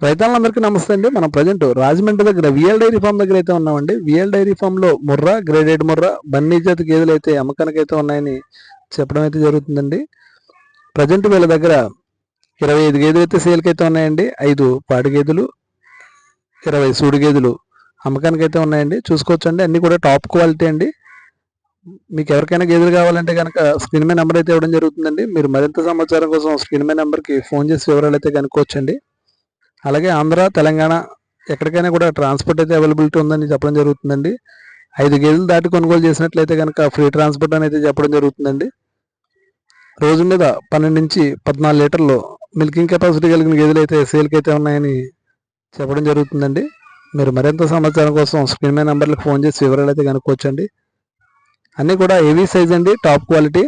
రైతులందరికీ నమస్తే అండి. మనం ప్రజెంట్ రాజమండ్రి దగ్గర విఎల్ డైరీ ఫామ్ దగ్గర అయితే ఉన్నామండి. విఎల్ డైరీ ఫామ్ లో ముర్రా, గ్రేడెడ్ ముర్రా, బన్నీ జాతి గేదెలు అయితే అమ్మకానికి అయితే ఉన్నాయని చెప్పడం అయితే జరుగుతుందండి. ప్రజెంట్ వీళ్ళ దగ్గర 25 గేదెలు అయితే సేల్కి అయితే ఉన్నాయండి. 5 పాడి గేదెలు, 20 సూడి గేదెలు అమ్మకానికి అయితే ఉన్నాయండి. చూసుకోవచ్చండి, అన్ని కూడా టాప్ క్వాలిటీ అండి. మీకు ఎవరికైనా గేదెలు కావాలంటే కనుక స్క్రీన్ మీద నెంబర్ అయితే ఇవ్వడం జరుగుతుందండి. మీరు మరింత సమాచారం కోసం స్క్రీన్ మీద నెంబర్కి ఫోన్ చేసి వివరాలు అయితే కనుక్కోవచ్చండి. అలాగే ఆంధ్ర, తెలంగాణ ఎక్కడికైనా కూడా ట్రాన్స్పోర్ట్ అయితే అవైలబిలిటీ ఉందని చెప్పడం జరుగుతుందండి. 5 గేదెలు దాటి కొనుగోలు చేసినట్లయితే కనుక ఫ్రీ ట్రాన్స్పోర్ట్ అనేది చెప్పడం జరుగుతుందండి. రోజు మీద 12 నుంచి 14 లీటర్లు మిల్కింగ్ కెపాసిటీ కలిగిన గేదెలు అయితే సేల్కి అయితే ఉన్నాయని చెప్పడం జరుగుతుందండి. మీరు మరింత సమాచారం కోసం స్క్రీన్ మీద నెంబర్లకు ఫోన్ చేసి వివరాలు అయితే కనుక్కోవచ్చండి. అన్నీ కూడా హెవీ సైజ్ అండి, టాప్ క్వాలిటీ.